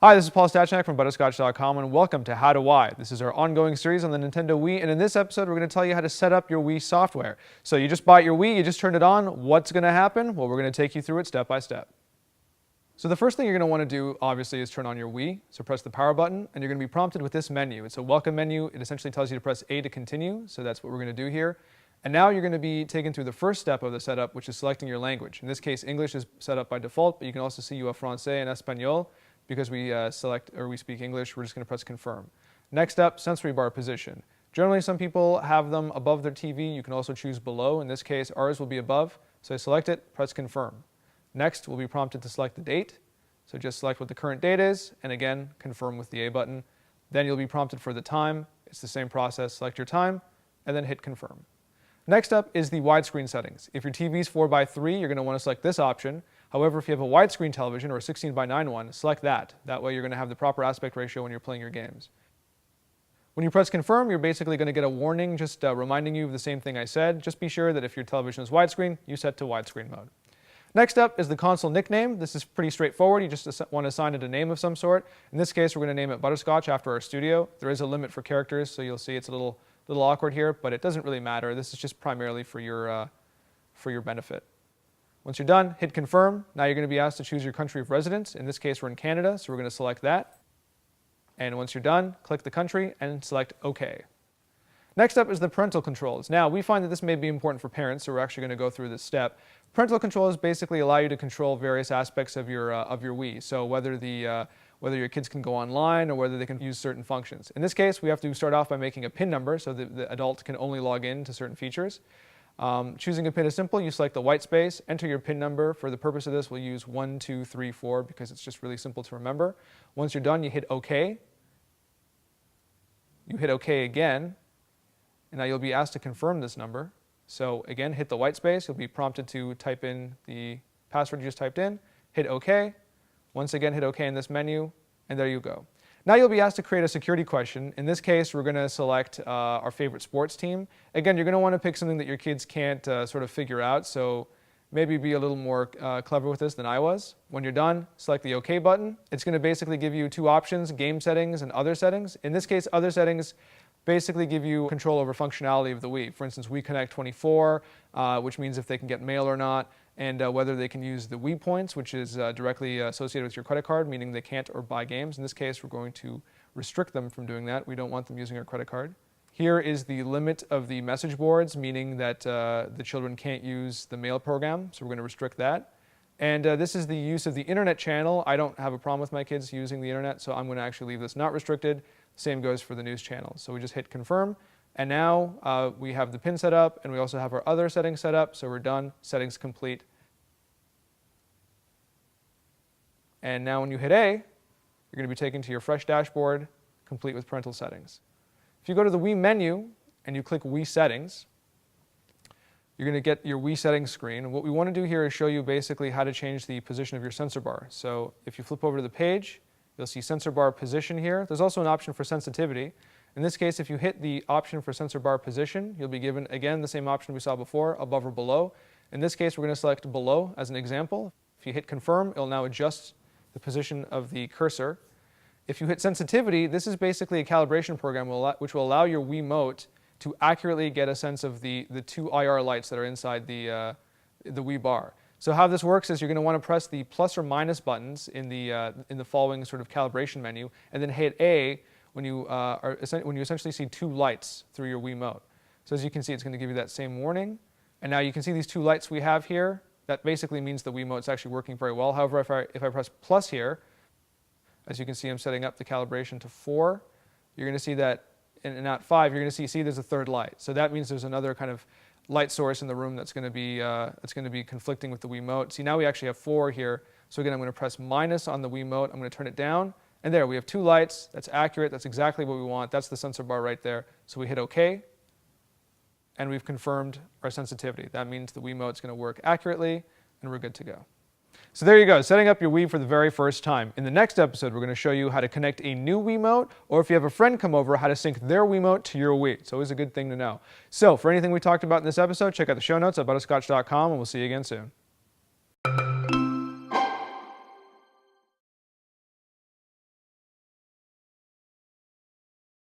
Hi, this is Paul Stachnik from Butterscotch.com and welcome to How to Why. This is our ongoing series on the Nintendo Wii, and in this episode we're going to tell you how to set up your Wii software. So you just bought your Wii, you just turned it on, what's going to happen? Well, we're going to take you through it step by step. So the first thing you're going to want to do, obviously, is turn on your Wii. So press the power button, and you're going to be prompted with this menu. It's a welcome menu. It essentially tells you to press A to continue, so that's what we're going to do here. And now you're going to be taken through the first step of the setup, which is selecting your language. In this case, English is set up by default, but you can also see you have Francais and Español. Because we we speak English, we're just going to press confirm. Next up, sensory bar position. Generally, some people have them above their TV. You can also choose below. In this case, ours will be above. So I select it, press confirm. Next, we'll be prompted to select the date. So just select what the current date is, and again, confirm with the A button. Then you'll be prompted for the time. It's the same process. Select your time, and then hit confirm. Next up is the widescreen settings. If your TV is 4:3, you're going to want to select this option. However, if you have a widescreen television or a 16:9 one, select that. That way you're going to have the proper aspect ratio when you're playing your games. When you press confirm, you're basically going to get a warning just reminding you of the same thing I said. Just be sure that if your television is widescreen, you set to widescreen mode. Next up is the console nickname. This is pretty straightforward. You just want to assign it a name of some sort. In this case, we're going to name it Butterscotch after our studio. There is a limit for characters, so you'll see it's a little awkward here, but it doesn't really matter. This is just primarily for your benefit. Once you're done, hit confirm. Now you're going to be asked to choose your country of residence. In this case, we're in Canada, so we're going to select that. And once you're done, click the country and select OK. Next up is the parental controls. Now, we find that this may be important for parents, so we're actually going to go through this step. Parental controls basically allow you to control various aspects of your Wii. So whether your kids can go online or whether they can use certain functions. In this case, we have to start off by making a PIN number so that the adult can only log in to certain features. Choosing a PIN is simple. You select the white space, enter your PIN number. For the purpose of this, we'll use 1, 2, 3, 4 because it's just really simple to remember. Once you're done, you hit OK. You hit OK again, and now you'll be asked to confirm this number. So again, hit the white space. You'll be prompted to type in the password you just typed in. Hit OK. Once again, hit OK in this menu, and there you go. Now you'll be asked to create a security question. In this case, we're going to select our favorite sports team. Again, you're going to want to pick something that your kids can't sort of figure out, so maybe be a little more clever with this than I was. When you're done, select the OK button. It's going to basically give you two options, game settings and other settings. In this case, other settings basically give you control over functionality of the Wii. For instance, Wii Connect 24, which means if they can get mail or not, and whether they can use the Wii points, which is directly associated with your credit card, meaning they can't or buy games. In this case, we're going to restrict them from doing that. We don't want them using our credit card. Here is the limit of the message boards, meaning that the children can't use the mail program, so we're going to restrict that. And this is the use of the internet channel. I don't have a problem with my kids using the internet, so I'm going to actually leave this not restricted. Same goes for the news channel. So we just hit confirm. And now we have the PIN set up, and we also have our other settings set up, so we're done. Settings complete. And now when you hit A, you're going to be taken to your fresh dashboard, complete with parental settings. If you go to the Wii menu and you click Wii Settings, you're going to get your Wii Settings screen. And what we want to do here is show you basically how to change the position of your sensor bar. So if you flip over to the page, you'll see sensor bar position here. There's also an option for sensitivity. In this case, if you hit the option for sensor bar position, you'll be given, again, the same option we saw before, above or below. In this case, we're going to select below as an example. If you hit confirm, it'll now adjust the position of the cursor. If you hit sensitivity, this is basically a calibration program which will allow your Wiimote to accurately get a sense of the two IR lights that are inside the Wii bar. So how this works is you're going to want to press the plus or minus buttons in the following sort of calibration menu, and then hit A when you essentially see two lights through your Wiimote. So as you can see, it's going to give you that same warning. And now you can see these two lights we have here. That basically means the Wiimote's actually working very well. However, if I press plus here, as you can see, I'm setting up the calibration to 4. You're going to see that, and not 5, you're going to see there's a third light. So that means there's another kind of light source in the room that's going to be conflicting with the Wiimote. See, now we actually have 4 here. So again, I'm going to press minus on the Wiimote. I'm going to turn it down. And there, we have 2 lights. That's accurate. That's exactly what we want. That's the sensor bar right there. So we hit OK. And we've confirmed our sensitivity. That means the Wiimote's going to work accurately, and we're good to go. So there you go, setting up your Wii for the very first time. In the next episode, we're going to show you how to connect a new Wiimote, or if you have a friend come over, how to sync their Wiimote to your Wii. It's always a good thing to know. So for anything we talked about in this episode, check out the show notes at butterscotch.com, and we'll see you again soon.